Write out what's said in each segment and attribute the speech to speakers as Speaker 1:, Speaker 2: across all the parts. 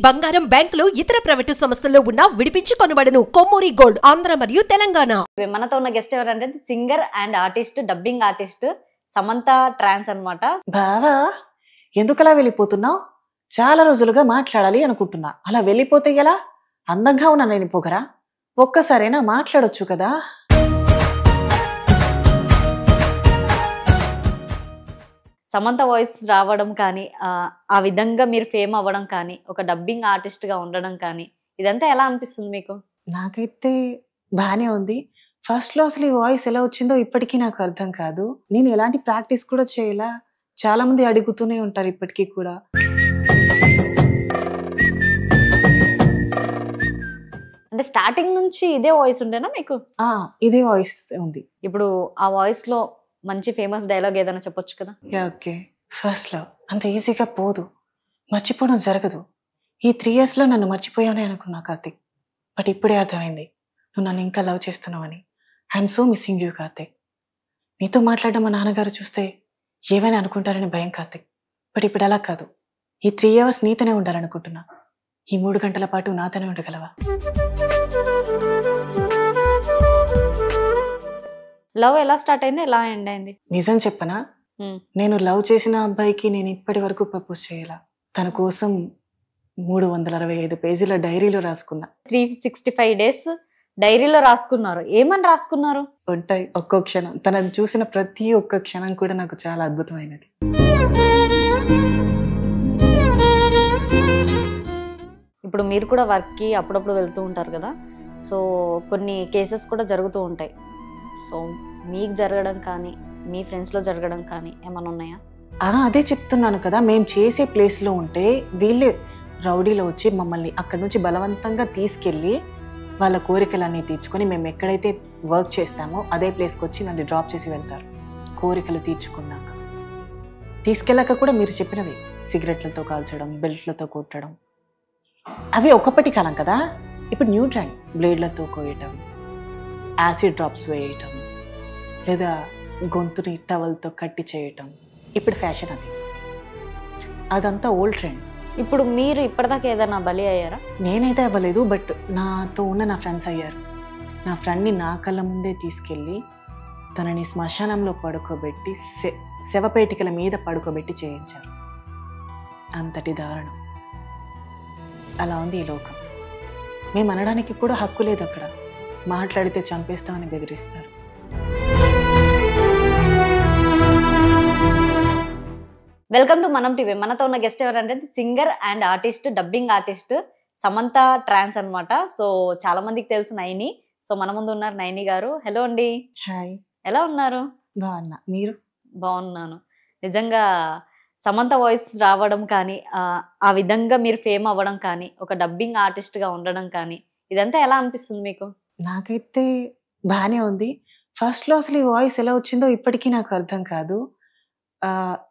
Speaker 1: బంగారం, బ్యాంకులు, ఇతర ప్రైవేటు సంస్థల్లో ఉన్న విడిపించి కొనబడును. కొమ్మూరి గోల్డ్, ఆంధ్ర మరియు తెలంగాణ.
Speaker 2: మనతో ఉన్న గెస్ట్ ఎవరంటే singer and artist, dubbing artist Samantha ట్రాన్స్ అన్నమాట.
Speaker 3: బావా ఎందుకలా వెళ్ళిపోతున్నావు? చాలా రోజులుగా మాట్లాడాలి అనుకుంటున్నా. అలా వెళ్ళిపోతే ఎలా? అందంగా ఉన్నా నేను పొగరా? ఒక్కసారైనా మాట్లాడొచ్చు కదా.
Speaker 2: సమంత వాయిస్ రావడం కానీ, ఆ విధంగా మీరు ఫేమ్ అవ్వడం కానీ, ఒక డబ్బింగ్ ఆర్టిస్ట్ గా ఉండడం కానీ, ఇదంతా ఎలా అనిపిస్తుంది మీకు?
Speaker 3: నాకైతే బానే ఉంది. ఫస్ట్ లో అసలు ఈ వాయిస్ ఎలా వచ్చిందో ఇప్పటికీ నాకు అర్థం కాదు. నేను ఎలాంటి ప్రాక్టీస్ కూడా చేయలా. చాలా మంది అడుగుతూనే ఉంటారు ఇప్పటికీ కూడా.
Speaker 2: అంటే స్టార్టింగ్ నుంచి ఇదే వాయిస్ ఉండేనా మీకు?
Speaker 3: ఇదే వాయిస్ ఉంది.
Speaker 2: ఇప్పుడు ఆ వాయిస్ లో మంచి ఫేమస్ డైలాగ్ ఏదైనా చెప్పొచ్చు కదా?
Speaker 3: ఓకే. ఫస్ట్ లో అంత ఈజీగా పోదు, మర్చిపోవడం జరగదు. ఈ 3 years లో నన్ను మర్చిపోయావనే అనుకున్నా కార్తిక్. బట్ ఇప్పుడే అర్థమైంది నువ్వు నన్ను ఇంకా లవ్ చేస్తున్నావని. I'm so missing you Karthik. నీతో మాట్లాడడం మా నాన్నగారు చూస్తే ఏవైనా అనుకుంటారని భయం కార్తిక్. బట్ ఇప్పుడు అలా కాదు. ఈ 3 hours నీతోనే ఉండాలనుకుంటున్నా. ఈ 3 గంటల పాటు నాతోనే ఉండగలవా?
Speaker 2: లవ్ ఎలా స్టార్ట్ అయింది, ఎలా ఎండ్ అయింది?
Speaker 3: నిజం చెప్పనా, నేను లవ్ చేసిన అబ్బాయికి నేను ఇప్పటి వరకు ప్రపోజ్ చేయాల. తన కోసం 365 పేజీల డైరీలో రాసుకున్నా.
Speaker 2: 365 days డైరీలో రాసుకున్నారు. ఏమని రాసుకున్నారు?
Speaker 3: ఉంటాయి ఒక్కో క్షణం. తనది చూసిన ప్రతి ఒక్క క్షణం కూడా నాకు చాలా అద్భుతమైనది.
Speaker 2: ఇప్పుడు మీరు కూడా వర్క్కి అప్పుడప్పుడు వెళ్తూ ఉంటారు కదా, సో కొన్ని కేసెస్ కూడా జరుగుతూ ఉంటాయి. సో మీకు జరగడం కానీ, మీ ఫ్రెండ్స్లో జరగడం కానీ ఏమైనా ఉన్నాయా?
Speaker 3: అదే చెప్తున్నాను కదా, మేము చేసే ప్లేస్లో ఉంటే వీళ్ళే రౌడీలో వచ్చి మమ్మల్ని అక్కడి నుంచి బలవంతంగా తీసుకెళ్ళి వాళ్ళ కోరికలన్నీ తీర్చుకొని మేము ఎక్కడైతే వర్క్ చేస్తామో అదే ప్లేస్కి వచ్చి నన్ను డ్రాప్ చేసి వెళ్తారు. కోరికలు తీర్చుకున్నాక తీసుకెళ్ళాక కూడా మీరు చెప్పినవి సిగరెట్లతో కాల్చడం, బెల్ట్లతో కొట్టడం, అవి ఒకప్పటి కాలం కదా. ఇప్పుడు న్యూ ట్రెండ్ బ్లేడ్లతో కోయటం, యాసిడ్ డ్రాప్స్ వేయటం, లేదా గొంతుని టవల్తో కట్టి చేయటం ఇప్పుడు ఫ్యాషన్. అదంతా ఓల్డ్ ట్రెండ్.
Speaker 2: ఇప్పుడు మీరు ఇప్పటిదాకా ఏదైనా బలి అయ్యారా?
Speaker 3: నేనైతే అవ్వలేదు, బట్ నాతో ఉన్న నా ఫ్రెండ్స్ అయ్యారు. నా ఫ్రెండ్ని నా కళ్ళ ముందే తీసుకెళ్ళి తనని శ్మశానంలో పడుకోబెట్టి శవపేటికల మీద పడుకోబెట్టి చేయించారు. అంతటి దారుణం. అలా ఉంది ఈ లోకం. మేము అనడానికి కూడా హక్కు లేదు. అక్కడ మాట్లాడితే చంపేస్తామని బెదిరిస్తారు.
Speaker 2: Welcome to Manam TV. మనతో ఉన్న గెస్ట్ ఎవరంటే singer and artist, dubbing artist Samantha ట్రాన్స్ అన్నమాట. సో చాలా మందికి తెలుసు నైని. సో మన ముందు ఉన్నారు నైని గారు. హలో అండి.
Speaker 3: హాయ్.
Speaker 2: ఎలా ఉన్నారు?
Speaker 3: బాగున్నా, మీరు?
Speaker 2: బాగున్నాను. నిజంగా సమంత వాయిస్ రావడం కానీ, ఆ విధంగా మీరు ఫేమ్ అవ్వడం కానీ, ఒక డబ్బింగ్ ఆర్టిస్ట్గా ఉండడం కానీ, ఇదంతా ఎలా అనిపిస్తుంది మీకు?
Speaker 3: నాకైతే బాగానే ఉంది. ఫస్ట్లో అసలు ఈ వాయిస్ ఎలా వచ్చిందో ఇప్పటికీ నాకు అర్థం కాదు.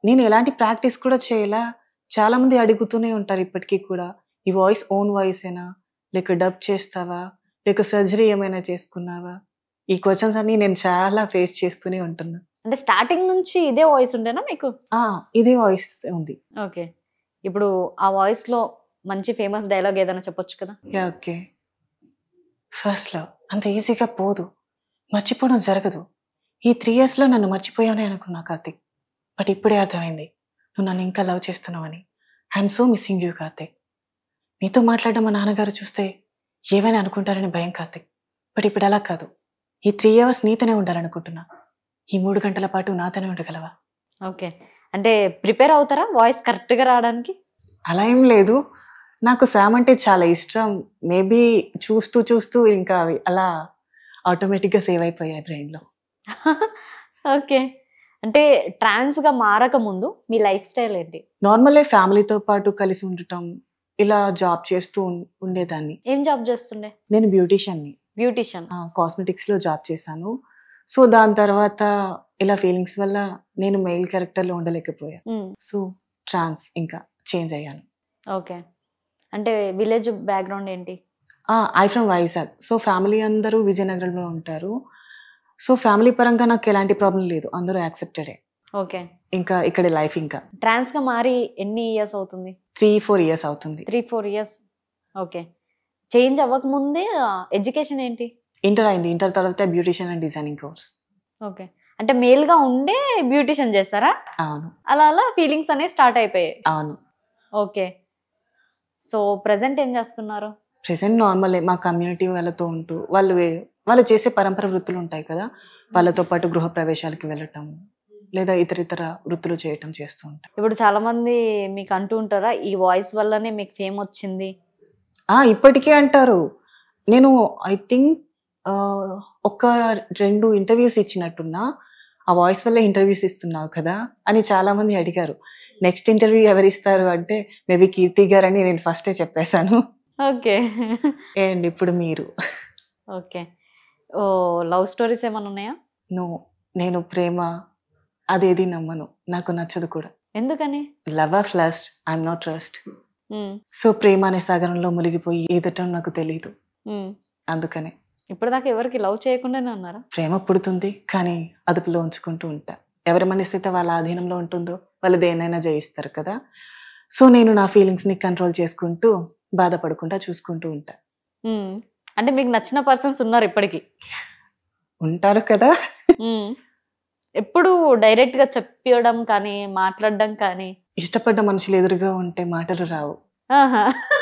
Speaker 3: నేను ఎలాంటి ప్రాక్టీస్ కూడా చేయలా. చాలా మంది అడుగుతూనే ఉంటారు ఇప్పటికీ కూడా, ఈ వాయిస్ ఓన్ వాయిసేనా, లేక డబ్ చేస్తావా, లేక సర్జరీ ఏమైనా చేసుకున్నావా? ఈ క్వశ్చన్స్ అన్ని నేను చాలా ఫేస్ చేస్తూనే ఉంటున్నా.
Speaker 2: అంటే స్టార్టింగ్ నుంచి ఇదే వాయిస్ ఉండేనా మీకు?
Speaker 3: ఇదే వాయిస్ ఉంది.
Speaker 2: ఓకే. ఇప్పుడు ఆ వాయిస్లో మంచి ఫేమస్ డైలాగ్ ఏదైనా చెప్పొచ్చు కదా?
Speaker 3: ఓకే. ఫస్ట్లో అంత ఈజీగా పోదు, మర్చిపోవడం జరగదు. ఈ 3 years లో నన్ను మర్చిపోయావనే అనుకున్నా కార్తిక్. బట్ ఇప్పుడే అర్థమైంది నువ్వు నన్ను ఇంకా లవ్ చేస్తున్నావని. I'm so missing you Karthik. నీతో మాట్లాడడం మా నాన్నగారు చూస్తే ఏవైనా అనుకుంటారని భయం కార్తిక్. బట్ ఇప్పుడు అలా కాదు. ఈ 3 hours నీతోనే ఉండాలనుకుంటున్నా. ఈ 3 గంటల పాటు నాతోనే ఉండగలవా?
Speaker 2: ఓకే. అంటే ప్రిపేర్ అవుతారా వాయిస్ కరెక్ట్గా రావడానికి?
Speaker 3: అలా ఏం లేదు. నాకు శామ్ అంటే చాలా ఇష్టం. మేబీ చూస్తూ చూస్తూ ఇంకా అవి అలా ఆటోమేటిక్గా సేవ్ అయిపోయాయి బ్రెయిన్లో.
Speaker 2: ఓకే. అంటే ట్రాన్స్గా మారక ముందు మీ లైఫ్ స్టైల్ ఏంటి?
Speaker 3: నార్మల్లే ఫ్యామిలీతో పాటు కలిసి ఉండటం, ఇలా జాబ్ చేస్తూ ఉండేదాన్ని.
Speaker 2: ఏం జాబ్ చేస్తుండే?
Speaker 3: నేను బ్యూటీషియన్ని.
Speaker 2: బ్యూటీషియన్.
Speaker 3: కాస్మెటిక్స్లో జాబ్ చేశాను. సో దాని తర్వాత ఇలా ఫీలింగ్స్ వల్ల నేను మెయిల్ క్యారెక్టర్లో ఉండలేకపోయా. సో ట్రాన్స్ ఇంకా చేంజ్ అయ్యాను.
Speaker 2: ఓకే. అంటే విలేజ్ బ్యాక్గ్రౌండ్ ఏంటి?
Speaker 3: I from Vizag. So family అందరూ విజయనగరంలో ఉంటారు. సో ఫ్యామిలీ పరంగా నాకు ఎలాంటి ప్రాబ్లం లేదు, అందరూ యాక్సెప్టెడే.
Speaker 2: ఓకే.
Speaker 3: ఇంకా ఇక్కడ లైఫ్ ఇంకా
Speaker 2: ట్రాన్స్గా మారి ఎన్ని ఇయర్స్ అవుతుంది?
Speaker 3: 3-4 years అవుతుంది.
Speaker 2: 3-4 years. ఓకే. చేంజ్ అవ్వక ముందే ఎడ్యుకేషన్ ఏంటి?
Speaker 3: ఇంటర్ అయింది. ఇంటర్ తర్వాత beautician and designing course.
Speaker 2: Okay. అంటే మేల్ గా ఉండే బ్యూటిషియన్ చేస్తారా?
Speaker 3: అవును.
Speaker 2: అలా అలా ఫీలింగ్స్ అనేవి స్టార్ట్ అయిపోయాయి.
Speaker 3: అవును.
Speaker 2: ఓకే. సో ప్రెసెంట్ ఏం చేస్తున్నారు?
Speaker 3: ప్రెసెంట్ నార్మల్ మా కమ్యూనిటీ వాళ్ళతో ఉంటూ వాళ్ళు చేసే పరంపర వృత్తులు ఉంటాయి కదా, వాళ్ళతో పాటు గృహ ప్రవేశాలకి వెళ్ళటం లేదా ఇతర వృత్తులు చేయటం చేస్తూ ఉంటాం.
Speaker 2: ఇప్పుడు చాలా మంది మీకు అంటూ ఉంటారా ఈ వాయిస్ వల్లనే మీకు ఫేమ్ వచ్చింది?
Speaker 3: ఇప్పటికే అంటారు. నేను ఐ థింక్ 1-2 ఇంటర్వ్యూస్ ఇచ్చినట్టున్నా, ఆ వాయిస్ వల్ల ఇంటర్వ్యూస్ ఇస్తున్నావు కదా అని చాలా మంది అడిగారు. నెక్స్ట్ ఇంటర్వ్యూ ఎవరు ఇస్తారు అంటే మేబీ కీర్తి గారు అని నేను ఫస్టే చెప్పేశాను.
Speaker 2: ఓకే.
Speaker 3: అండ్ ఇప్పుడు మీరు.
Speaker 2: ఓకే. ఓ లవ్ స్టోరీస్ ఏమైనా ఉన్నాయా?
Speaker 3: నేను ప్రేమ అదేది నమ్మను, నాకు నచ్చదు కూడా.
Speaker 2: ఎందుకని?
Speaker 3: Love of lost, I'm not trust. So ప్రేమ అనే సాగరంలో మునిగిపోయి ఈదటం నాకు తెలీదు, అందుకనే.
Speaker 2: ఇప్పటిదాకా ఎవరికి లవ్ చేయకుండానే ఉన్నారా?
Speaker 3: ప్రేమ పుడుతుంది కానీ అదుపులో ఉంచుకుంటూ ఉంటా. ఎవరి మనసు అయితే వాళ్ళ ఆధీనంలో ఉంటుందో వాళ్ళు దేనైనా జయిస్తారు కదా. సో నేను నా ఫీలింగ్స్ ని కంట్రోల్ చేసుకుంటూ బాధపడకుండా చూసుకుంటూ ఉంటా.
Speaker 2: అంటే మీకు నచ్చిన పర్సన్స్ ఉన్నారు ఇప్పటికి?
Speaker 3: ఉంటారు కదా.
Speaker 2: ఎప్పుడు డైరెక్ట్ గా చెప్పడం కానీ మాట్లాడడం కానీ?
Speaker 3: ఇష్టపడ్డ మనుషులు ఎదురుగా ఉంటే మాటలు రావు.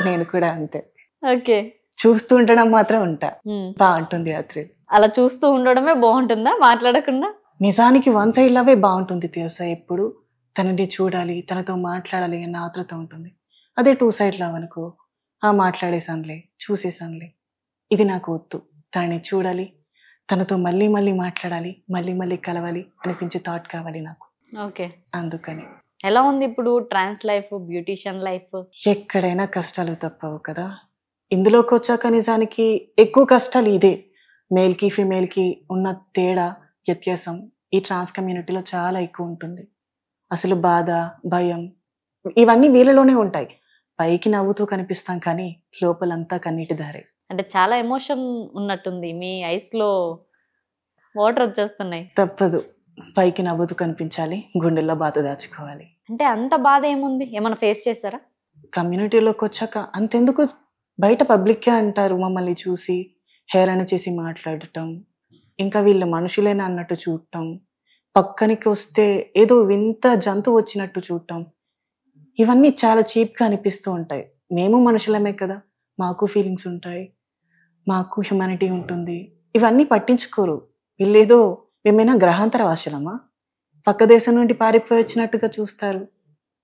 Speaker 3: నేను కూడా అంతే.
Speaker 2: ఓకే.
Speaker 3: చూస్తూ ఉండడం మాత్రం ఉంటా. బాగుంటుంది రాత్రి.
Speaker 2: అలా చూస్తూ ఉండడమే బాగుంటుందా మాట్లాడకుండా?
Speaker 3: నిజానికి వన్ సైడ్ లవే బాగుంటుంది తెలుసా. ఎప్పుడు తనని చూడాలి, తనతో మాట్లాడాలి అన్న ఆతృత ఉంటుంది. అదే 2 సైడ్ లవ్ అనుకో, మాట్లాడేసానులే, చూసేసానులే, ఇది నాకు వద్దు. తనని చూడాలి, తనతో మళ్ళీ మళ్ళీ మాట్లాడాలి, మళ్ళీ మళ్ళీ కలవాలి అనిపించే థాట్ కావాలి నాకు.
Speaker 2: ఓకే.
Speaker 3: అందుకని.
Speaker 2: ఎలా ఉంది ఇప్పుడు ట్రాన్స్ లైఫ్, బ్యూటిషియన్ లైఫ్?
Speaker 3: ఎక్కడైనా కష్టాలు తప్పవు కదా. ఇందులోకి వచ్చాక నిజానికి ఎక్కువ కష్టాలు ఇదే. మేల్కి ఫీమేల్కి ఉన్న తేడా, వ్యత్యాసం ఈ ట్రాన్స్ కమ్యూనిటీలో చాలా ఎక్కువ ఉంటుంది. అసలు బాధ, భయం ఇవన్నీ వీళ్ళలోనే ఉంటాయి. పైకి నవ్వుతూ కనిపిస్తాం కానీ లోపలంతా కన్నీటి దారే.
Speaker 2: అంటే చాలా ఎమోషన్ ఉన్నట్టుంది, మీ ఐస్ లో వాటర్ వచ్చేస్తున్నాయి.
Speaker 3: తప్పదు, పైకి నవ్వుతూ కనిపించాలి, గుండెల్లో బాధ దాచుకోవాలి.
Speaker 2: అంటే అంత బాధ ఏముంది? ఏమైనా ఫేస్ చేస్తారా?
Speaker 3: కమ్యూనిటీలోకి వచ్చాక అంతెందుకు, బయట పబ్లిక్కే అంటారు మమ్మల్ని చూసి హేళన చేసి మాట్లాడటం, ఇంకా వీళ్ళ మనుషులేనా అన్నట్టు చూడటం, పక్కనికి వస్తే ఏదో వింత జంతువు వచ్చినట్టు చూడటం, ఇవన్నీ చాలా చీప్గా అనిపిస్తూ ఉంటాయి. మేము మనుషులమే కదా, మాకు ఫీలింగ్స్ ఉంటాయి, మాకు హ్యుమానిటీ ఉంటుంది. ఇవన్నీ పట్టించుకోరు. వీళ్ళేదో మేమైనా గ్రహాంతర వాసులమా, పక్క దేశం నుండి పారిపోయి వచ్చినట్టుగా చూస్తారు.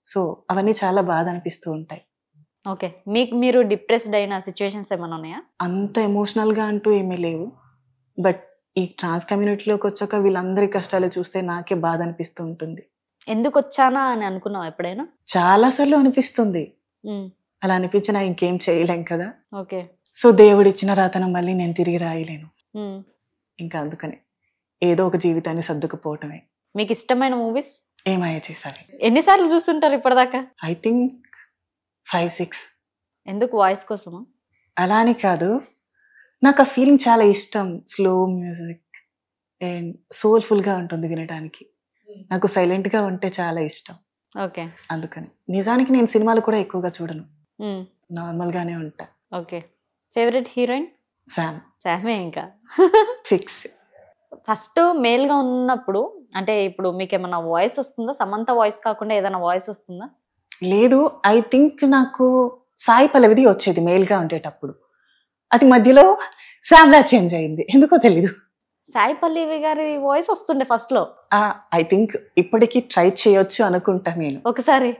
Speaker 3: సో అవన్నీ చాలా బాధ అనిపిస్తూ ఉంటాయి.
Speaker 2: ఓకే. మీరు డిప్రెస్డ్ అయిన సిచ్యువేషన్స్ ఏమైనా ఉన్నాయా?
Speaker 3: అంత ఎమోషనల్గా అంటూ ఏమీ లేవు. బట్ ఈ ట్రాన్స్ కమ్యూనిటీలోకి వచ్చాక వీళ్ళందరి కష్టాలు చూస్తే నాకే బాధ అనిపిస్తూ ఉంటుంది.
Speaker 2: ఎందుకు వచ్చానా అని అనుకున్నావు ఎప్పుడైనా?
Speaker 3: చాలాసార్లు అనిపిస్తుంది. అలా అనిపించినా ఇంకేం చేయలేం కదా.
Speaker 2: ఓకే.
Speaker 3: సో దేవుడిచ్చిన రాతను మళ్ళీ నేను తిరిగి రాయలేను. ఇంకా అందుకని ఏదో ఒక జీవితాన్ని సర్దుకుపోవటమే.
Speaker 2: మీకు ఇష్టమైన మూవీస్?
Speaker 3: ఏమయ్య చేసావి.
Speaker 2: ఎన్నిసార్లు చూస్తుంటారు ఇప్పటిదాకా?
Speaker 3: I think 5-6.
Speaker 2: ఎందుకు? వాయిస్ కోసమా?
Speaker 3: అలా అని కాదు, నాకు ఆ ఫీలింగ్ చాలా ఇష్టం. స్లో మ్యూజిక్ అండ్ సోల్ఫుల్గా ఉంటుంది వినడానికి. నాకు సైలెంట్గా ఉంటే చాలా ఇష్టం.
Speaker 2: ఓకే.
Speaker 3: అందుకని నిజానికి నేను సినిమాలు కూడా ఎక్కువగా చూడను, నార్మల్గానే ఉంటా.
Speaker 2: ఓకే. Favourite heroine? శామే. ఇంకా
Speaker 3: ఫిక్స్.
Speaker 2: ఫస్ట్ మేల్గా ఉన్నప్పుడు అంటే ఇప్పుడు మీకు ఏమన్నా వాయిస్ వస్తుందా? సమంత వాయిస్ కాకుండా ఏదైనా వాయిస్ వస్తుందా?
Speaker 3: లేదు, ఐ థింక్ నాకు సాయి పల్లవిది వచ్చేది మేల్గా ఉండేటప్పుడు. అది మధ్యలో శామ్లా చేంజ్ అయింది, ఎందుకో తెలీదు.
Speaker 2: సాయి పల్లవి గారి వాయిస్ వస్తుండే ఫస్ట్ లో.
Speaker 3: ఐ థింక్ ఇప్పటికీ ట్రై చేయొచ్చు అనుకుంటా నేను.
Speaker 2: ఒకసారి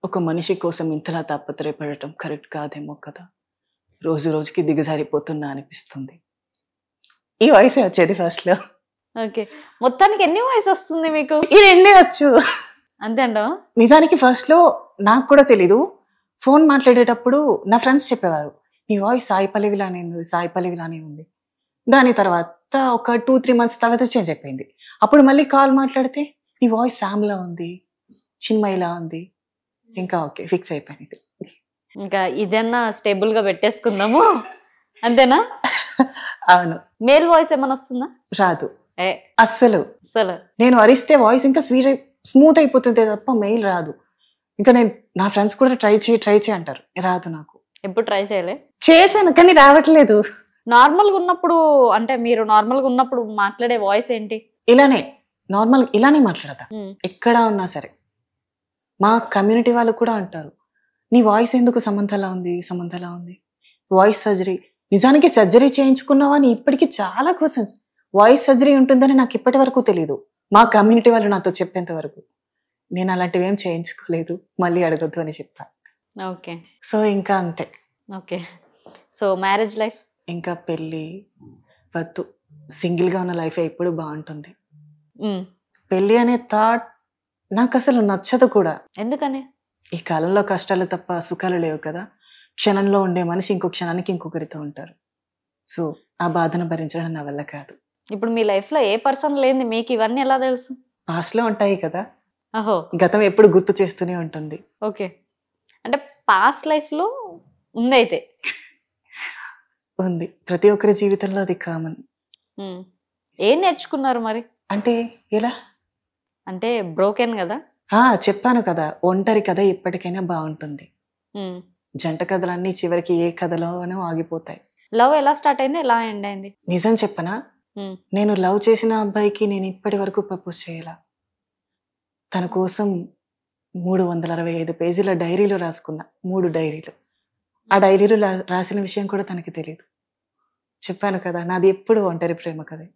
Speaker 3: ఒక మనిషి కోసం ఇంతలా తాపత్రయపడటం కరెక్ట్ కాదేమో కదా, రోజు రోజుకి దిగజారిపోతున్నా అనిపిస్తుంది. ఈ వాయిసే వచ్చేది ఫస్ట్ లో.
Speaker 2: ఓకే. మొత్తానికి ఎన్ని వాయిస్ వస్తుంది మీకు?
Speaker 3: ఈ 2 వచ్చు.
Speaker 2: అంతే అంట.
Speaker 3: నిజానికి ఫస్ట్ లో నాకు కూడా తెలీదు. ఫోన్ మాట్లాడేటప్పుడు నా ఫ్రెండ్స్ చెప్పేవారు, నీ వాయిస్ సాయి పల్లవిలానే ఉంది, సాయి పల్లవిలానే ఉంది. దాని తర్వాత ఒక 2-3 మంత్స్ తర్వాత చేంజ్ అయిపోయింది. అప్పుడు మళ్ళీ కాల్ మాట్లాడితే నీ వాయిస్ శామ్లా ఉంది, చిన్మయిలా ఉంది. ఇంకా ఓకే, ఫిక్స్ అయిపోయింది.
Speaker 2: ఇంకా ఇదన్నా స్టేబుల్ గా పెట్టేసుకుందాము అంతేనా?
Speaker 3: అవును.
Speaker 2: మేల్ వాయిస్ ఏమైనా వస్తుందా?
Speaker 3: రాదు అస్సలు.
Speaker 2: అసలు
Speaker 3: నేను అరిస్తే వాయిస్ ఇంకా స్మూత్ అయిపోతుంది తప్ప మెయిల్ రాదు. ఇంకా నేను నా ఫ్రెండ్స్ కూడా ట్రై చేయి అంటారు, రాదు నాకు.
Speaker 2: ఎప్పుడు ట్రై చేయలే?
Speaker 3: చేశాను కానీ రావట్లేదు.
Speaker 2: నార్మల్గా ఉన్నప్పుడు అంటే మీరు నార్మల్గా ఉన్నప్పుడు మాట్లాడే వాయిస్ ఏంటి?
Speaker 3: ఇలానే మాట్లాడతా ఎక్కడ ఉన్నా సరే. మా కమ్యూనిటీ వాళ్ళు కూడా అంటారు, నీ వాయిస్ ఎందుకు సమంతలా ఉంది, వాయిస్ సర్జరీ. నిజానికి సర్జరీ చేయించుకున్నావా అని ఇప్పటికీ చాలా క్వశ్చన్స్. వాయిస్ సర్జరీ ఉంటుందని నాకు ఇప్పటి వరకు తెలియదు, మా కమ్యూనిటీ వాళ్ళు నాతో చెప్పేంత వరకు. నేను అలాంటివి ఏం చేయించుకోలేదు, మళ్ళీ అడగొద్దు అని చెప్పా.
Speaker 2: ఓకే.
Speaker 3: సో ఇంకా అంతే.
Speaker 2: ఓకే. So marriage life? ఇంకా
Speaker 3: పెళ్ళి వద్దు, సింగిల్గా ఉన్న లైఫ్ ఎప్పుడు బాగుంటుంది. పెళ్ళి అనే థాట్ నాకు అసలు నచ్చదు కూడా.
Speaker 2: ఎందుకని?
Speaker 3: ఈ కాలంలో కష్టాలు తప్ప సుఖాలు లేవు కదా. క్షణంలో ఉండే మనిషి ఇంకో క్షణానికి ఇంకొకరితో ఉంటారు. సో ఆ బాధను భరించడం నా వల్ల కాదు.
Speaker 2: ఇప్పుడు మీ లైఫ్ లో ఏ పర్సన్ లేని మీకు ఇవన్నీ ఎలా తెలుసు?
Speaker 3: పాస్ట్ లో ఉంటాయి కదా.
Speaker 2: ఓహో.
Speaker 3: గతం ఎప్పుడు గుర్తు చేస్తూనే ఉంటుంది.
Speaker 2: ఓకే. అంటే పాస్ట్ లైఫ్ లో ఉందైతే
Speaker 3: ఉంది, ప్రతి ఒక్కరి జీవితంలో అది కామన్.
Speaker 2: ఏం నేర్చుకున్నారు మరి?
Speaker 3: అంటే ఎలా
Speaker 2: అంటే బ్రోకెన్ కదా.
Speaker 3: చెప్పాను కదా, ఒంటరి కథ ఎప్పటికైనా బాగుంటుంది. జంట కథలన్నీ చివరికి ఏ కథలోనూ ఆగిపోతాయి.
Speaker 2: లవ్ ఎలా స్టార్ట్ అయింది, ఎలా ఎండ్ అయింది?
Speaker 3: నిజం చెప్పనా, నేను లవ్ చేసిన అబ్బాయికి నేను ఇప్పటి వరకు ప్రపోజ్ చేయాల. తన కోసం 365 పేజీల డైరీలో రాసుకున్నా, 3 డైరీలు. ఆ డైరీలో రాసిన విషయం కూడా తనకి తెలియదు. చెప్పాను కదా, నాది ఎప్పుడు ఒంటరి ప్రేమ కథే.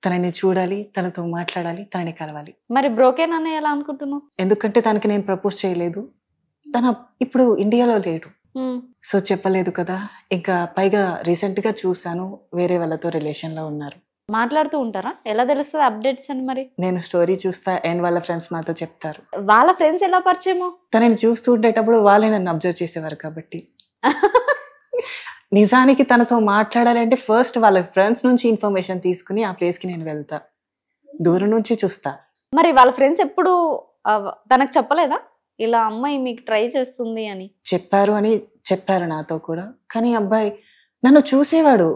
Speaker 3: తనని చూడాలి, తనతో మాట్లాడాలి, తనని కలవాలి.
Speaker 2: మరి బ్రోకెన్ అని ఎలా అనుకుంటున్నావు?
Speaker 3: ఎందుకంటే తనకి నేను ప్రపోజ్ చేయలేదు, తన ఇప్పుడు ఇండియాలో లేడు. సో చెప్పలేదు కదా. ఇంకా పైగా రీసెంట్ గా చూసాను, వేరే వాళ్ళతో రిలేషన్ లో ఉన్నారు.
Speaker 2: మాట్లాడుతూ ఉంటారా? ఎలా తెలుస్తుంది అప్డేట్స్ అని? మరి
Speaker 3: నేను స్టోరీ చూస్తా అండ్ వాళ్ళ ఫ్రెండ్స్ నాతో చెప్తారు.
Speaker 2: వాళ్ళ ఫ్రెండ్స్ ఎలా పరిచయమో?
Speaker 3: తనని చూస్తూ ఉండేటప్పుడు వాళ్ళే నన్ను అబ్జర్వ్ చేసేవారు కాబట్టి. నిజానికి తనతో మాట్లాడాలి అంటే ఫస్ట్ వాళ్ళ ఫ్రెండ్స్ నుంచి ఇన్ఫర్మేషన్ తీసుకుని ఆ ప్లేస్ కి నేను వెళ్తా, దూరం నుంచి చూస్తా.
Speaker 2: మరి వాళ్ళ ఫ్రెండ్స్ ఎప్పుడు తనకు చెప్పలేదా ఇలా అమ్మాయి మీకు ట్రై చేస్తుంది అని?
Speaker 3: చెప్పారు నాతో కూడా. కానీ అబ్బాయి నన్ను చూసేవాడు,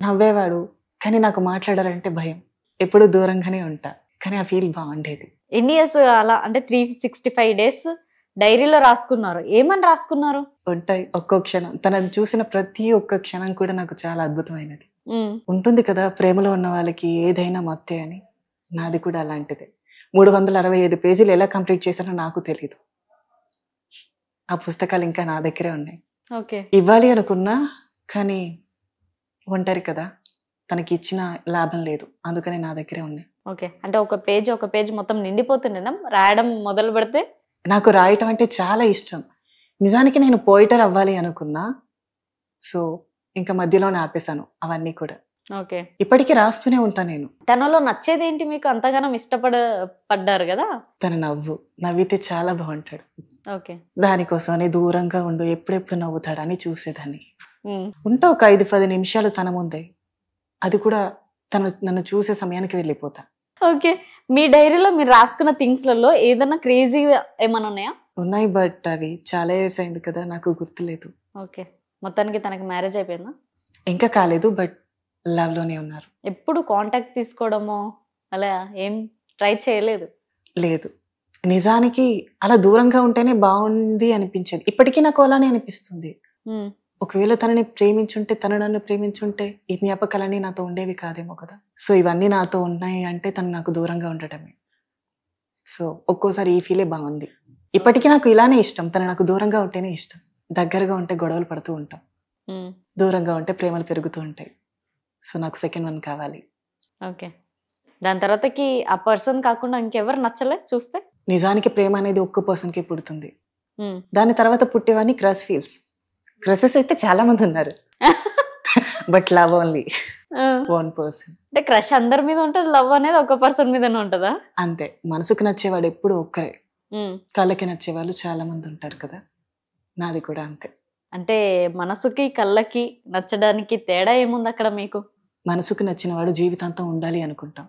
Speaker 3: నవ్వేవాడు, కానీ నాకు మాట్లాడాలంటే భయం, ఎప్పుడు దూరంగానే ఉంటా. కానీ ఆ ఫీల్ బాగుండేది.
Speaker 2: ఎన్ని ఇయర్స్ అలా అంటే 365 days డైరీలో రాసుకున్నారు? ఏమని రాసుకున్నారు?
Speaker 3: ఉంటాయి ఒక్కో క్షణం, తనది చూసిన ప్రతి ఒక్క క్షణం కూడా నాకు చాలా అద్భుతమైనది. ఉంటుంది కదా ప్రేమలో ఉన్న వాళ్ళకి ఏదైనా మత్తే అని, నాది కూడా అలాంటిదే. 365 పేజీలు ఎలా కంప్లీట్ చేశానో నాకు తెలియదు. ఆ పుస్తకాలు ఇంకా నా దగ్గరే ఉన్నాయి. ఇవ్వాలి అనుకున్నా కానీ ఒంటరి కదా, తనకి ఇచ్చిన లాభం లేదు, అందుకని నా దగ్గరే ఉన్నాయి.
Speaker 2: ఓకే. అంటే ఒక పేజ్ మొత్తం నిండిపోతుండేనా రాయడం మొదలు పెడితే?
Speaker 3: నాకు రాయటం అంటే చాలా ఇష్టం. నిజానికి నేను పోయిటర్ అవ్వాలి అనుకున్నా, సో ఇంకా మధ్యలోనే ఆపేశాను అవన్నీ కూడా.
Speaker 2: ఓకే.
Speaker 3: ఇప్పటికీ రాస్తూనే ఉంటా నేను.
Speaker 2: తనలో నచ్చేది ఏంటి మీకు అంతగానం పడ్డారు కదా?
Speaker 3: తన నవ్వితే చాలా బాగుంటాడు.
Speaker 2: ఓకే.
Speaker 3: దానికోసమని దూరంగా ఉండు, ఎప్పుడెప్పుడు నవ్వుతాడని చూసేదాన్ని. ఉంటా ఒక 5-10 నిమిషాలు తన ముందే, అది కూడా నన్ను చూసే సమయానికి వెళ్ళిపోతా.
Speaker 2: ఓకే. మీ డైరీలో మీరు రాసుకున్న థింగ్స్ లలో ఏదైనా క్రేజీ ఏమైనా ఉన్నాయా?
Speaker 3: ఉన్నాయి, బట్ అవి చాలా ఇయర్స్ అయింది కదా, నాకు గుర్తులేదు.
Speaker 2: ఓకే. మొత్తానికి తనకి మ్యారేజ్ అయిపోయిందా?
Speaker 3: ఇంకా కాలేదు, బట్ లవ్ లోనే ఉన్నారు.
Speaker 2: ఎప్పుడు కాంటాక్ట్ తీసుకోవడమో అలా ఏం ట్రై చేయలేదు?
Speaker 3: లేదు, నిజానికి అలా దూరంగా ఉంటేనే బాగుంది అనిపించేది. ఇప్పటికీ నాకు అలానే అనిపిస్తుంది. ఒకవేళ తనని ప్రేమించుంటే, తను నన్ను ప్రేమించుంటే ఈ జ్ఞాపకాలన్నీ నాతో ఉండేవి కాదేమో కదా. సో ఇవన్నీ నాతో ఉన్నాయి అంటే తను నాకు దూరంగా ఉండటమే. సో ఒక్కోసారి ఈ ఫీలే బాగుంది. ఇప్పటికీ నాకు ఇలానే ఇష్టం, తను నాకు దూరంగా ఉంటేనే ఇష్టం. దగ్గరగా ఉంటే గొడవలు పడుతూ ఉంటాం, దూరంగా ఉంటే ప్రేమలు పెరుగుతూ ఉంటాయి. సో నాకు సెకండ్ వన్ కావాలి.
Speaker 2: ఓకే. దాని తర్వాతకి ఆ పర్సన్ కాకుండా ఇంకెవరు నచ్చలే చూస్తే?
Speaker 3: నిజానికి ప్రేమ అనేది ఒక్క పర్సన్ కి పుడుతుంది. దాని తర్వాత పుట్టేవాన్ని క్రషెస్ అయితే చాలా మంది ఉన్నారు, but love only one person.
Speaker 2: అంటే క్రష్ అందరి మీద ఉంటుంది, లవ్ అనేది ఒక పర్సన్ మీదనే ఉంటుందా?
Speaker 3: అంతే. మనసుకు నచ్చేవాడు ఎప్పుడు ఒక్కరే, కళ్ళకి నచ్చేవాళ్ళు చాలా మంది ఉంటారు కదా. నాది కూడా అంతే.
Speaker 2: అంటే మనసుకి కళ్ళకి నచ్చడానికి తేడా ఏముంది అక్కడ మీకు?
Speaker 3: మనసుకు నచ్చిన వాడు జీవితాంతం ఉండాలి అనుకుంటాం,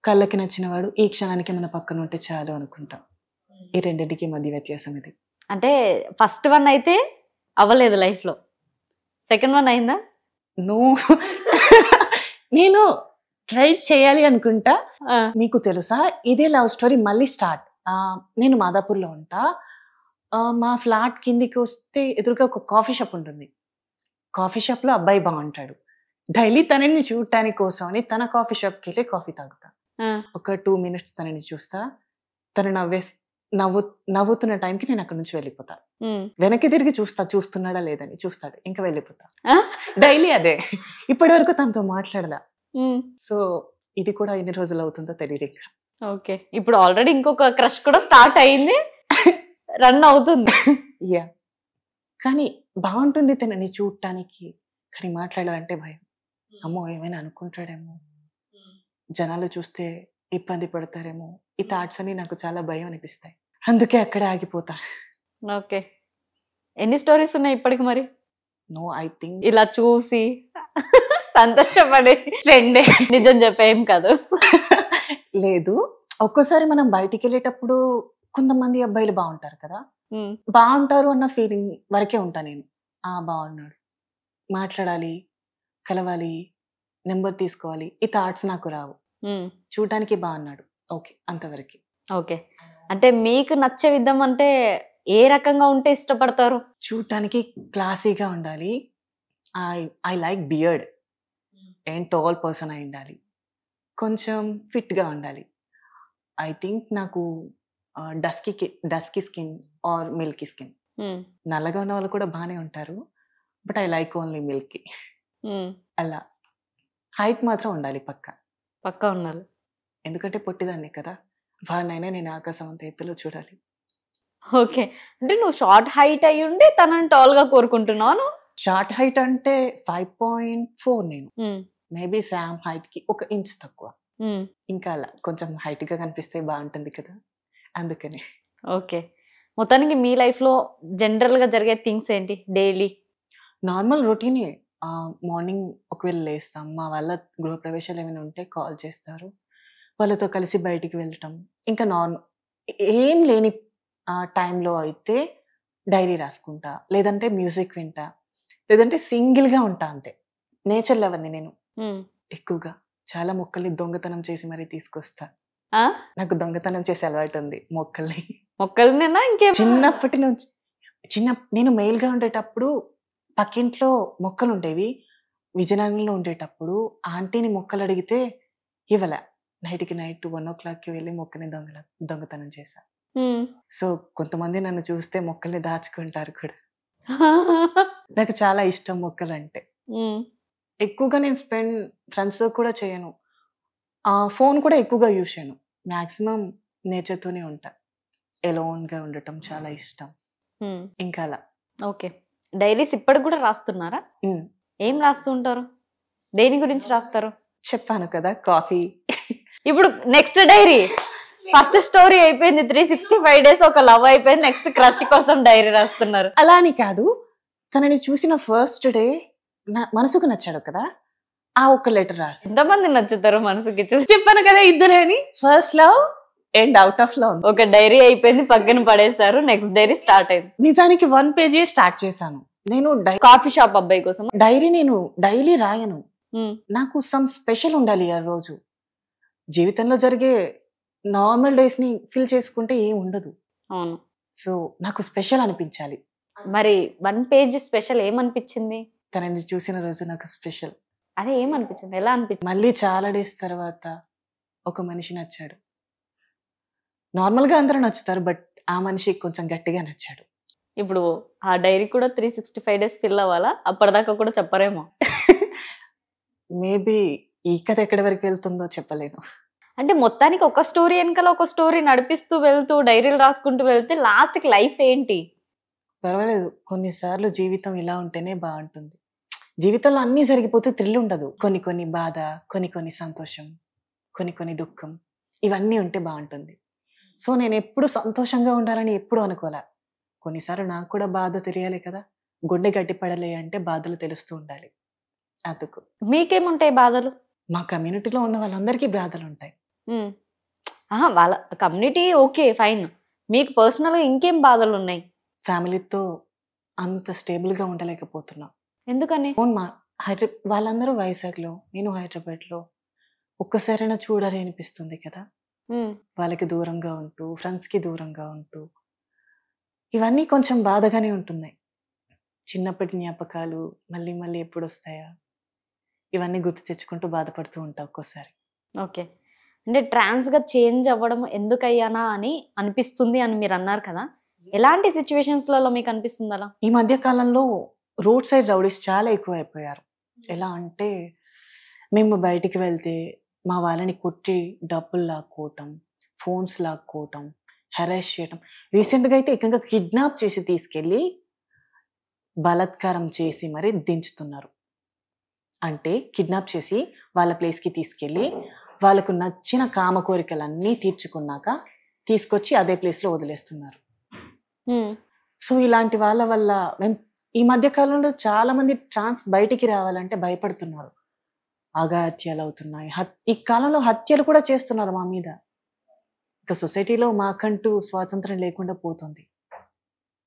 Speaker 3: కళ్ళకి నచ్చిన వాడు ఈ క్షణానికి మన పక్కన ఉంటే చాలు అనుకుంటాం. ఈ రెండింటికి మధ్య వ్యత్యాసం ఇది.
Speaker 2: అంటే ఫస్ట్ వన్ అయితే అవ్వలేదు లైఫ్ లో, సెకండ్ వన్ అయిందా?
Speaker 3: నేను ట్రై చేయాలి అనుకుంటా.
Speaker 2: ఆ,
Speaker 3: మీకు తెలుసా ఇదే లవ్ స్టోరీ మళ్ళీ స్టార్ట్. నేను మాదాపూర్లో ఉంటా. మా ఫ్లాట్ కిందికి వస్తే ఎదురుగా ఒక కాఫీ షాప్ ఉంటుంది. కాఫీ షాప్ లో అబ్బాయి బాగుంటాడు. డైలీ తనని చూడటానికి కోసం అని తన కాఫీ షాప్కి వెళ్ళి కాఫీ తాగుతా.
Speaker 2: ఆ,
Speaker 3: ఒక 2 minutes తనని చూస్తా. తను నవ్వుతున్న టైంకి నేను అక్కడ నుంచి వెళ్ళిపోతా.
Speaker 2: ఉమ్.
Speaker 3: వెనక్కి తిరిగి చూస్తున్నాడా లేదని చూస్తాడు, ఇంకా వెళ్ళిపోతా.
Speaker 2: ఆ?
Speaker 3: డైలీ అదే. ఇప్పటి వరకు తనతో మాట్లాడలా.
Speaker 2: ఉమ్.
Speaker 3: సో ఇది కూడా ఎన్ని రోజులు అవుతుందో తెలియదు ఇంకా.
Speaker 2: ఓకే, ఇప్పుడు ఆల్రెడీ ఇంకొక క్రష్ కూడా స్టార్ట్ అయింది, రన్ అవుతుంది.
Speaker 3: యా, కానీ బాగుంటుంది తనని చూడటానికి, కానీ మాట్లాడాలంటే భయం. అమ్మో ఏమైనా అనుకుంటాడేమో, జనాలు చూస్తే ఇబ్బంది పడతారేమో, ఈ థాట్స్ అని నాకు చాలా భయం అనిపిస్తాయి. అందుకే అక్కడే ఆగిపోతా.
Speaker 2: ఓకే, ఎన్ని స్టోరీస్ ఉన్నాయి ఇప్పటికి మరి?
Speaker 3: నో, ఐ థింక్
Speaker 2: ఇలా చూసి సంతోషపడే రెండే, నిజం చెప్పేం కాదు.
Speaker 3: లేదు. ఒక్కోసారి మనం బయటికి వెళ్ళేటప్పుడు కొంతమంది అబ్బాయిలు బాగుంటారు కదా,
Speaker 2: ఉమ్.
Speaker 3: బాగుంటారు అన్న ఫీలింగ్ వరకే ఉంటా నేను. బాగున్నాడు, మాట్లాడాలి, కలవాలి, నెంబర్ తీసుకోవాలి, ఈ థాట్స్ నాకు రావు.
Speaker 2: ఉమ్.
Speaker 3: చూడటానికి బాగున్నాడు, ఓకే, అంతవరకు.
Speaker 2: ఓకే, అంటే మీకు నచ్చే విధం అంటే ఏ రకంగా ఉంటే ఇష్టపడతారు?
Speaker 3: చూడటానికి క్లాసీగా ఉండాలి. I like beard and tall person అయి ఉండాలి. కొంచెం ఫిట్గా ఉండాలి. ఐ థింక్ నాకు dusky skin or milky skin.
Speaker 2: Um.
Speaker 3: నల్లగా ఉన్న వాళ్ళు కూడా బాగానే ఉంటారు, but I like only milky.
Speaker 2: Um.
Speaker 3: అలా హైట్ మాత్రం ఉండాలి పక్కా.
Speaker 2: పక్కా ఉన్నారు.
Speaker 3: ఎందుకంటే పొట్టిదాన్ని కదా, వాడినైనా నేను ఆకాశం అంత ఎత్తులో చూడాలి.
Speaker 2: ఓకే, అంటే నువ్వు షార్ట్ హైట్ అయి ఉండి తనని టాల్ గా కోరుకుంటున్నాను.
Speaker 3: షార్ట్ హైట్ అంటే 5.4 నేను. మేబీ శామ్ హైట్ కి 1 inch తక్కువ. ఇంకా అలా కొంచెం హైట్ గా కనిపిస్తే బాగుంటుంది కదా, అందుకని.
Speaker 2: ఓకే, మొత్తానికి మీ లైఫ్ లో జనరల్ గా జరిగే థింగ్స్ ఏంటి డైలీ?
Speaker 3: నార్మల్ రొటీనే. మార్నింగ్ ఒకవేళ లేస్తాం, మా వాళ్ళ గృహప్రవేశాలు ఏమైనా ఉంటే కాల్ చేస్తారు, వాళ్ళతో కలిసి బయటికి వెళ్ళటం. ఇంకా ఏం లేని టైంలో అయితే డైరీ రాసుకుంటా, లేదంటే మ్యూజిక్ వింటా, లేదంటే సింగిల్గా ఉంటా. అంతే. నేచర్ లవర్ని నేను ఎక్కువగా. చాలా మొక్కల్ని దొంగతనం చేసి మరీ తీసుకొస్తా. నాకు దొంగతనం చేసే అలవాటు ఉంది మొక్కల్ని.
Speaker 2: మొక్కలనేనా ఇంకేం?
Speaker 3: చిన్నప్పటి నుంచి నేను మెయిల్గా ఉండేటప్పుడు పక్కింట్లో మొక్కలు ఉండేవి. విజయనగరంలో ఉండేటప్పుడు ఆంటీని మొక్కలు అడిగితే ఇవ్వలే. నైట్కి 1 o'clock వెళ్ళి మొక్కని దొంగతనం చేశా. సో కొంతమంది నన్ను చూస్తే మొక్కల్ని దాచుకుంటారు కూడా. నాకు చాలా ఇష్టం మొక్కలు అంటే. ఎక్కువగా నేను ఫ్రెండ్స్తో కూడా చేయను, ఫోన్ కూడా ఎక్కువగా యూజ్ చేయను. మ్యాక్సిమం నేచర్తోనే ఉంటా. ఎలోన్గా ఉండటం చాలా ఇష్టం. ఇంకా అలా.
Speaker 2: ఓకే, డైరీస్ ఇప్పటికి కూడా రాస్తున్నారా? ఏం రాస్తూ ఉంటారు? దేని గురించి రాస్తారు?
Speaker 3: చెప్పాను కదా, కాఫీ.
Speaker 2: ఇప్పుడు నెక్స్ట్ డైరీ, ఫస్ట్ స్టోరీ అయిపోయింది, 365 days ఒక లవ్ అయిపోయింది, నెక్స్ట్ క్రష్ కోసం డైరీ రాస్తున్నారు.
Speaker 3: అలా అని కాదు, తనని చూసిన ఫస్ట్ డే మనసుకు నచ్చాడు కదా, ఆ ఒక్క లెటర్ రాసి.
Speaker 2: ఎంతమంది నచ్చుతారు మనసుకి? చూసి
Speaker 3: చెప్పాను కదా, ఇద్దరే అని. First love and out of love.
Speaker 2: ఒక డైరీ అయిపోయింది, పక్కన పడేశారు, నెక్స్ట్ డైరీ స్టార్ట్ అయింది.
Speaker 3: నిజానికి 1 page స్టార్ట్ చేశాను నేను.
Speaker 2: కాఫీ షాప్ అబ్బాయి కోసం
Speaker 3: డైరీ నేను డైలీ రాయను. నాకు సమ్ స్పెషల్ ఉండాలి ఆ రోజు. జీవితంలో జరిగే నార్మల్ డేస్ ని ఫిల్ చేసుకుంటే ఏం ఉండదు.
Speaker 2: అవును.
Speaker 3: సో నాకు స్పెషల్ అనిపించాలి.
Speaker 2: మరి 1 page స్పెషల్ ఏమనిపించింది?
Speaker 3: తనని చూసిన రోజు నాకు స్పెషల్.
Speaker 2: అదే ఏమనిపించింది? ఎలా అనిపించింది?
Speaker 3: మళ్ళీ చాలా డేస్ తర్వాత ఒక మనిషి నచ్చాడు. నార్మల్గా అందరూ నచ్చుతారు, బట్ ఆ మనిషి కొంచెం గట్టిగా నచ్చాడు.
Speaker 2: ఇప్పుడు ఆ డైరీ కూడా 365 days ఫిల్ అవ్వాలా? అప్పటిదాకా కూడా చెప్పరేమో.
Speaker 3: మేబీ ఈ కథ ఎక్కడి వరకు వెళ్తుందో చెప్పలేను.
Speaker 2: అంటే మొత్తానికి ఒక స్టోరీ వెనకాల ఒక స్టోరీ నడిపిస్తూ వెళ్తూ డైరీలు రాసుకుంటూ వెళ్తే లాస్ట్కి లైఫ్ ఏంటి?
Speaker 3: పర్వాలేదు, కొన్నిసార్లు జీవితం ఇలా ఉంటేనే బాగుంటుంది. జీవితంలో అన్నీ జరిగిపోతే థ్రిల్ ఉండదు. కొన్ని బాధ, కొన్ని సంతోషం, కొన్ని దుఃఖం, ఇవన్నీ ఉంటే బాగుంటుంది. సో నేను ఎప్పుడు సంతోషంగా ఉండాలని ఎప్పుడు అనుకోలే. కొన్నిసార్లు నాకు కూడా బాధ తెలియాలి కదా, గుండె గట్టి పడలే అంటే బాధలు తెలుస్తూ ఉండాలి. అందుకు.
Speaker 2: మీకేముంటాయి బాధలు?
Speaker 3: మా కమ్యూనిటీలో ఉన్న వాళ్ళందరికీ బాధలు ఉంటాయి.
Speaker 2: వాళ్ళ కమ్యూనిటీ ఓకే ఫైన్, మీకు పర్సనల్గా ఇంకేం బాధలు ఉన్నాయి?
Speaker 3: ఫ్యామిలీతో అంత స్టేబుల్గా ఉండలేకపోతున్నా.
Speaker 2: ఎందుకని?
Speaker 3: వాళ్ళందరూ వైజాగ్లో, నేను హైదరాబాద్లో. ఒక్కసారైనా చూడాలి అనిపిస్తుంది కదా. వాళ్ళకి దూరంగా ఉంటూ, ఫ్రెండ్స్కి దూరంగా ఉంటూ, ఇవన్నీ కొంచెం బాధగానే ఉంటున్నాయి. చిన్నప్పటి జ్ఞాపకాలు మళ్ళీ మళ్ళీ ఎప్పుడు వస్తాయా, ఇవన్నీ గుర్తు తెచ్చుకుంటూ బాధపడుతూ ఉంటా ఒక్కోసారి.
Speaker 2: ఓకే. అంటే ట్రాన్స్‌గా చేంజ్ అవ్వడం ఎందుకయ్యానా అని అనిపిస్తుంది అని మీరు అన్నారు కదా! ఎలాంటి సిట్యుయేషన్స్‌లలో మీకు అనిపిస్తుంది అలా?
Speaker 3: ఈ మధ్య కాలంలో రోడ్ సైడ్ రౌడీస్ చాలా ఎక్కువైపోయారు. ఎలా అంటే మేము బయటికి వెళ్తే మా వాళ్ళని కొట్టి డబ్బులు లాక్కోవటం, ఫోన్స్ లాక్కోవటం, హెరాస్ చేయటం. రీసెంట్‌గా అయితే ఏకంగా కిడ్నాప్ చేసి తీసుకెళ్ళి బలాత్కారం చేసి మరి దించుతున్నారు. అంటే కిడ్నాప్ చేసి వాళ్ళ ప్లేస్‌కి తీసుకెళ్ళి వాళ్ళకు నచ్చిన కామ కోరికలన్నీ తీర్చుకున్నాక తీసుకొచ్చి అదే ప్లేస్‌లో వదిలేస్తున్నారు. సో ఇలాంటి వాళ్ళ వల్ల మేము ఈ మధ్య కాలంలో చాలా మంది ట్రాన్స్ బయటికి రావాలంటే భయపడుతున్నారు. అఘాయిత్యాలు అవుతున్నాయి. ఈ కాలంలో హత్యలు కూడా చేస్తున్నారు మా మీద. ఇక సొసైటీలో మాకంటూ స్వాతంత్రం లేకుండా పోతుంది.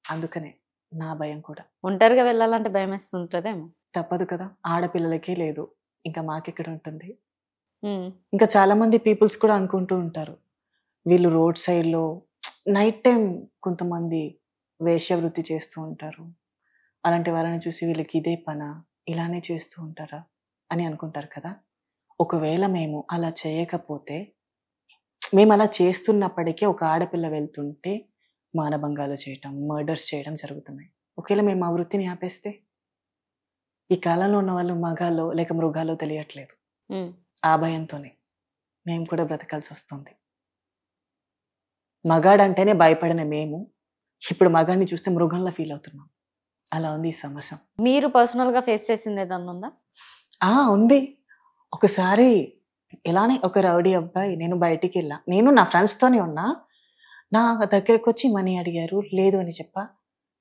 Speaker 3: అందుకనే నా భయం కూడా.
Speaker 2: ఒంటరిగా వెళ్ళాలంటే భయమేస్తుంటదేమో.
Speaker 3: తప్పదు కదా, ఆడపిల్లలకే లేదు, ఇంకా మాకెక్కడ ఉంటుంది. ఇంకా చాలా మంది పీపుల్స్ కూడా అనుకుంటూ ఉంటారు, వీళ్ళు రోడ్ సైడ్లో నైట్ టైం కొంతమంది వేశ్యవృత్తి చేస్తూ ఉంటారు, అలాంటి వాళ్ళని చూసి వీళ్ళకి ఇదే పనా, ఇలానే చేస్తూ ఉంటారా అని అనుకుంటారు కదా. ఒకవేళ మేము అలా చేయకపోతే, మేము అలా చేస్తున్నప్పటికీ ఒక ఆడపిల్ల వెళ్తుంటే మానభంగాలు చేయటం, మర్డర్స్ చేయడం జరుగుతున్నాయి. ఒకవేళ మేము ఆ వృత్తిని ఆపేస్తే, ఈ కాలంలో ఉన్న వాళ్ళు మగాలో లేక మృగాలో తెలియట్లేదు. ఆ భయంతోనే మేము కూడా బ్రతకాల్సి వస్తుంది. మగాడంటేనే భయపడిన మేము ఇప్పుడు మగాడిని చూస్తే మృగంలా ఫీల్ అవుతున్నాం. అలా ఉంది ఈ సమస్య.
Speaker 2: మీరు పర్సనల్గా ఫేస్ చేసింది ఏదన్నా ఉందా?
Speaker 3: ఉంది. ఒకసారి ఇలానే ఒక రౌడీ అబ్బాయి, నేను బయటికి వెళ్ళా, నేను నా ఫ్రెండ్స్తోనే ఉన్నా, నా దగ్గరకు వచ్చి మనీ అడిగారు. లేదు అని చెప్పా.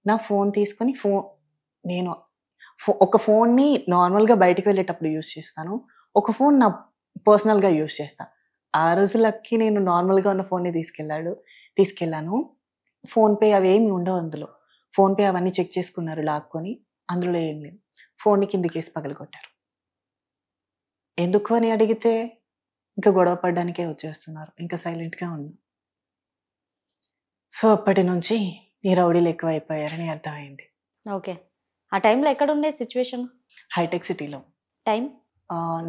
Speaker 3: నా ఫోన్ తీసుకొని నేను ఒక ఫోన్ని నార్మల్గా బయటికి వెళ్ళేటప్పుడు యూజ్ చేస్తాను, ఒక ఫోన్ నా పర్సనల్గా యూజ్ చేస్తా. ఆ రోజులకి నేను నార్మల్గా ఉన్న ఫోన్ని తీసుకెళ్ళాను. ఫోన్పే అవి ఏమి ఉండవు అందులో. ఫోన్పే అవన్నీ చెక్ చేసుకున్నారు లాక్కొని, అందులో ఏం లేవు. ఫోన్ని కిందికేసి పగలగొట్టారు. ఎందుకు అని అడిగితే ఇంకా గొడవ పడడానికే వచ్చేస్తున్నారు. ఇంకా సైలెంట్గా ఉన్నా. సో అప్పటి నుంచి ఈ రౌడీలు ఎక్కువ అయిపోయారని అర్థమైంది.
Speaker 2: ఓకే. ఆ టైంలో ఎక్కడ ఉండే సిచ్యువేషన్?
Speaker 3: హైటెక్ సిటీలో.
Speaker 2: Time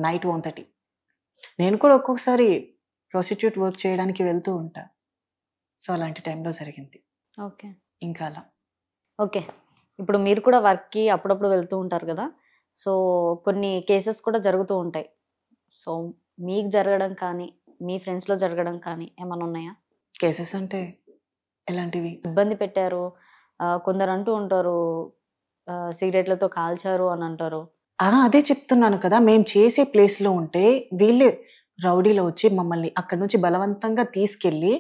Speaker 3: night 1:30. నేను కూడా ఒక్కొక్కసారి ప్రాస్టిట్యూట్ వర్క్ చేయడానికి వెళ్తూ ఉంటా. సో అలాంటి టైంలో జరిగింది.
Speaker 2: ఓకే.
Speaker 3: ఇంకా అలా.
Speaker 2: ఓకే. ఇప్పుడు మీరు కూడా వర్క్కి అప్పుడప్పుడు వెళ్తూ ఉంటారు కదా, సో కొన్ని కేసెస్ కూడా జరుగుతూ ఉంటాయి. సో మీకు జరగడం కానీ మీ ఫ్రెండ్స్లో జరగడం కానీ ఏమైనా ఉన్నాయా?
Speaker 3: కేసెస్ అంటే ఎలాంటివి?
Speaker 2: ఇబ్బంది పెట్టారు, కొందరు అంటూ ఉంటారు సిగరెట్లతో కాల్చారు అని అంటారు.
Speaker 3: అదే చెప్తున్నాను కదా, మేము చేసే ప్లేస్లో ఉంటే వీళ్ళే రౌడీలో వచ్చి మమ్మల్ని అక్కడి నుంచి బలవంతంగా తీసుకెళ్ళి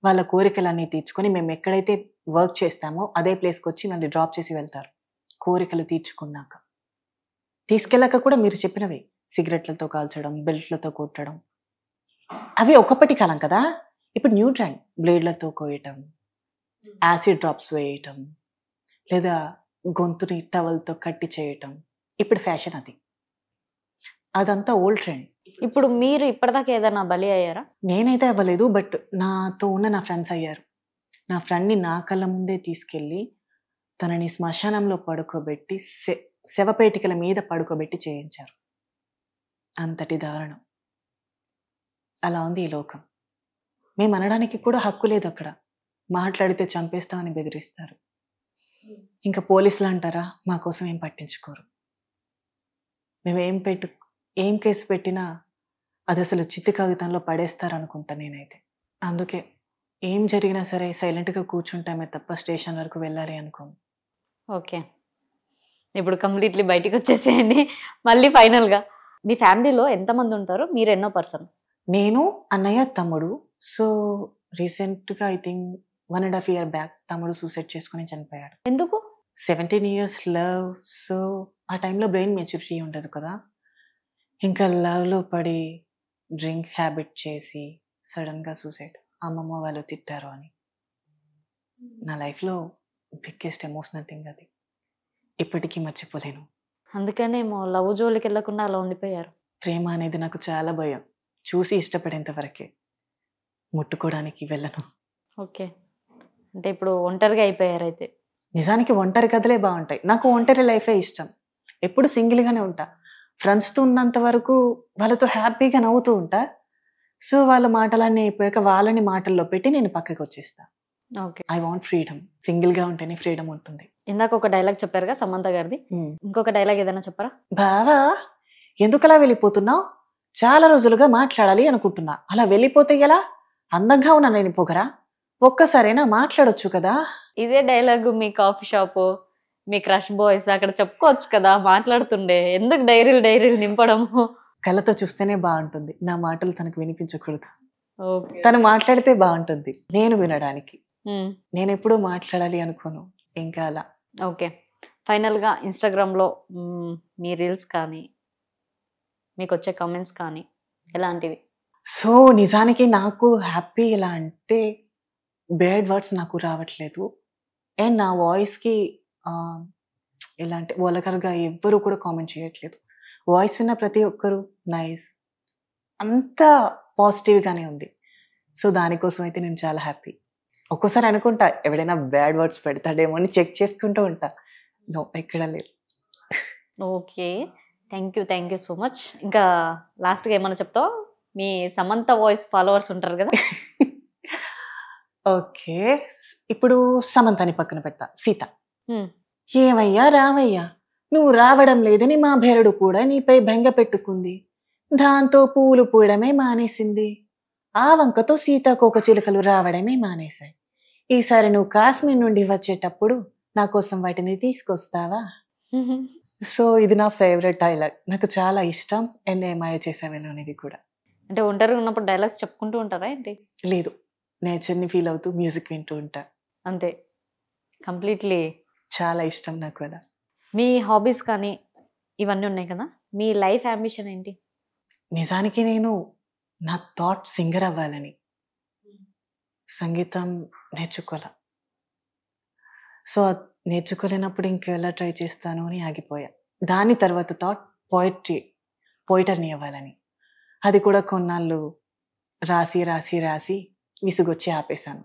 Speaker 3: వాళ్ళ కోరికలన్నీ తీర్చుకొని మేము ఎక్కడైతే వర్క్ చేస్తామో అదే ప్లేస్కి వచ్చి మళ్ళీ డ్రాప్ చేసి వెళ్తారు. కోరికలు తీర్చుకున్నాక తీసుకెళ్ళాక కూడా మీరు చెప్పినవి సిగరెట్లతో కాల్చడం, బెల్ట్లతో కొట్టడం, అవి ఒకప్పటి కాలం కదా. ఇప్పుడు న్యూ ట్రెండ్, బ్లేడ్లతో కోయటం, యాసిడ్ డ్రాప్స్ వేయటం, లేదా గొంతుని టవల్తో కట్టి చేయటం ఇప్పుడు ఫ్యాషన్. అదంతా ఓల్డ్ ట్రెండ్.
Speaker 2: ఇప్పుడు మీరు ఇప్పటిదాకా ఏదైనా బలి అయ్యారా?
Speaker 3: నేనైతే అవ్వలేదు, బట్ నాతో ఉన్న నా ఫ్రెండ్స్ అయ్యారు. నా ఫ్రెండ్ని నా కళ్ళ ముందే తీసుకెళ్ళి తనని శ్మశానంలో పడుకోబెట్టి శవపేటికల మీద పడుకోబెట్టి చేయించారు. అంతటి దారుణం. అలా ఉంది ఈ లోకం. మేము అనడానికి కూడా హక్కు లేదు. అక్కడ మాట్లాడితే చంపేస్తామని బెదిరిస్తారు. ఇంకా పోలీసులు అంటారా, మా కోసం ఏం పట్టించుకోరు. మేము ఏం కేసు పెట్టినా అది అసలు చిత్తి కాగితంలో పడేస్తారనుకుంటా నేనైతే. అందుకే ఏం జరిగినా సరే సైలెంట్గా కూర్చుంటామే తప్ప స్టేషన్ వరకు వెళ్ళాలి అనుకోము.
Speaker 2: ఓకే. ఇప్పుడు కంప్లీట్లీ బయటికి వచ్చేసేయండి. మళ్ళీ ఫైనల్గా మీ ఫ్యామిలీలో ఎంతమంది ఉంటారు? మీరు ఎన్నో పర్సన్?
Speaker 3: నేను, అన్నయ్య, తమ్ముడు. సో రీసెంట్గా ఐ థింక్ 1.5 years బ్యాక్ తమ్ముడు సూసైడ్ చేసుకుని చనిపోయాడు.
Speaker 2: ఎందుకు?
Speaker 3: 17 years లవ్. సో ఆ టైంలో బ్రెయిన్ మెచ్యూరిటీ ఉండదు కదా, ఇంకా లవ్లో పడి డ్రింక్ హ్యాబిట్ చేసి సడన్గా సూసైడ్. అమ్మమ్మ వాళ్ళు తిట్టారు అని. నా లైఫ్లో బిగ్గెస్ట్ ఎమోషనల్ థింగ్ అది, ఇప్పటికీ మర్చిపోలేను.
Speaker 2: అందుకనే లవ్ జోలికి వెళ్ళకుండా అలా ఉండిపోయారు.
Speaker 3: ప్రేమ అనేది నాకు చాలా భయం. చూసి ఇష్టపడేంత వరకే, ముట్టుకోవడానికి వెళ్ళను.
Speaker 2: ఓకే, అంటే ఇప్పుడు ఒంటరిగా అయిపోయారు అయితే.
Speaker 3: నిజానికి ఒంటరి కథలే బాగుంటాయి. నాకు ఒంటరి లైఫే ఇష్టం. ఎప్పుడు సింగిల్గానే ఉంటా. ఫ్రెండ్స్తో ఉన్నంత వరకు వాళ్ళతో హ్యాపీగా నవ్వుతూ ఉంటా. సో వాళ్ళ మాటలన్నీ అయిపోయాక వాళ్ళని మాటల్లో పెట్టి నేను పక్కకి వచ్చేస్తా.
Speaker 2: Okay,
Speaker 3: I want freedom. సింగిల్గా ఉంటేనే ఫ్రీడమ్ ఉంటుంది.
Speaker 2: ఇందాక ఒక డైలాగ్ చెప్పారుగా సమంత గారిది, ఇంకొక డైలాగ్ ఏదైనా చెప్పరా?
Speaker 3: బావా ఎందుకలా వెళ్ళిపోతున్నావు? చాలా రోజులుగా మాట్లాడాలి అనుకుంటున్నా. అలా వెళ్ళిపోతే ఎలా? అందంగా ఉన్నా నేను పొగరా? ఒక్కసారైనా మాట్లాడొచ్చు కదా.
Speaker 2: ఇదే డైలాగ్ మీ కాఫీ షాప్, మీ క్రష్ బాయ్స్ అక్కడ చెప్పుకోవచ్చు కదా, మాట్లాడుతుండే. ఎందుకు డైరీలు నింపడము?
Speaker 3: కళ్ళతో చూస్తేనే బాగుంటుంది. నా మాటలు తనకు వినిపించకూడదు.
Speaker 2: ఓకే,
Speaker 3: తను మాట్లాడితే బాగుంటుంది నేను వినడానికి. నేను ఎప్పుడూ మాట్లాడాలి అనుకోను. ఇంకా అలా.
Speaker 2: ఓకే, ఫైనల్గా ఇన్స్టాగ్రామ్లో మీ రీల్స్ కానీ మీకు వచ్చే కామెంట్స్ కానీ ఎలాంటివి?
Speaker 3: సో నిజానికి నాకు హ్యాపీ ఎలా అంటే బ్యాడ్ వర్డ్స్ నాకు రావట్లేదు. అండ్ నా వాయిస్కి ఎలా అంటే వల్గర్గా ఎవ్వరూ కూడా కామెంట్ చేయట్లేదు. వాయిస్ విన్న ప్రతి ఒక్కరు నైస్, అంతా పాజిటివ్గానే ఉంది. సో దానికోసం అయితే నేను చాలా హ్యాపీ. ఒక్కోసారి అనుకుంటా ఎవడైనా బ్యాడ్ వర్డ్స్ పెడతాడేమో అని చెక్ చేసుకుంటూ ఉంటా. నో, ఎక్కడ లేదు.
Speaker 2: Okay, thank you so much. ఇంకా లాస్ట్గా ఏమన్నా చెప్తావా? మీ సమంత వాయిస్ ఫాలోవర్స్ ఉంటారు కదా.
Speaker 3: ఓకే, ఇప్పుడు సమంతాని పక్కన పెడతా. సీత, ఏమయ్యా రావయ్యా, నువ్వు రావడం లేదని మా భేరుడు కూడా నీపై బెంగ పెట్టుకుంది. దాంతో పూలు పూయడమే మానేసింది. ఆ వంకతో సీతాకోక చిలుకలు రావడమే మానేశాయి. ఈసారి నువ్వు కాశ్మీర్ నుండి వచ్చేటప్పుడు నా కోసం వాటిని తీసుకొస్తావా? సో ఇది నా ఫేవరెట్ డైలాగ్. నాకు చాలా ఇష్టం. అండ్ ఏమాయ చేసావేలోనిది కూడా.
Speaker 2: అంటే ఒంటరిగా ఉన్నప్పుడు డైలాగ్స్ చెప్పుకుంటూ ఉంటారా ఏంటి?
Speaker 3: లేదు, నేచర్ని ఫీల్ అవుతూ మ్యూజిక్ వింటూ ఉంటా.
Speaker 2: అంతే, కంప్లీట్లీ.
Speaker 3: చాలా ఇష్టం నాకు అలా.
Speaker 2: మీ హాబీస్ కానీ ఇవన్నీ ఉన్నాయి కదా, మీ లైఫ్ అంబిషన్ ఏంటి?
Speaker 3: నిజానికి నేను నా థాట్ సింగర్ అవ్వాలని. సంగీతం నేర్చుకోలే. సో నేర్చుకోలేనప్పుడు ఇంకెలా ట్రై చేస్తాను అని ఆగిపోయా. దాని తర్వాత థాట్ పోయిటర్ని అవ్వాలని. అది కూడా కొన్నాళ్ళు రాసి విసుగొచ్చి ఆపేశాను.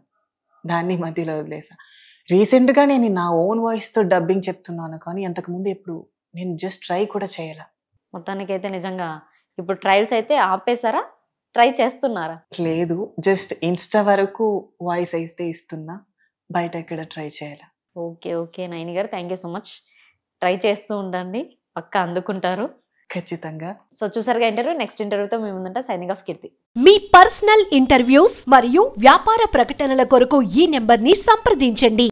Speaker 3: దాన్ని మధ్యలో వదిలేసా. రీసెంట్గా నేను నా ఓన్ వాయిస్తో డబ్బింగ్ చెప్తున్నాను, కానీ అంతకుముందు ఎప్పుడు నేను జస్ట్ ట్రై కూడా చేయాల.
Speaker 2: మొత్తానికైతే నిజంగా ఇప్పుడు ట్రయల్స్ అయితే ఆపేశారా, ట్రై చేస్తున్నారా?
Speaker 3: లేదు, జస్ట్ ఇన్స్టా వరకు వాయిస్ అయితే ఇస్తున్నా, బయట ఎక్కడ ట్రై చేయాల.
Speaker 2: ఓకే నైని గారు, thank you so much. Try చేస్తూ ఉండండి, పక్కా అందుకుంటారు
Speaker 3: ఖచ్చితంగా.
Speaker 2: సో చూసారుగా ఇంటర్వ్యూ. నెక్స్ట్ ఇంటర్వ్యూతో మేము ముందుంటా. సైనింగ్ ఆఫ్, కీర్తి.
Speaker 1: మీ పర్సనల్ ఇంటర్వ్యూస్ మరియు వ్యాపార ప్రకటనల కొరకు ఈ నెంబర్ని సంప్రదించండి.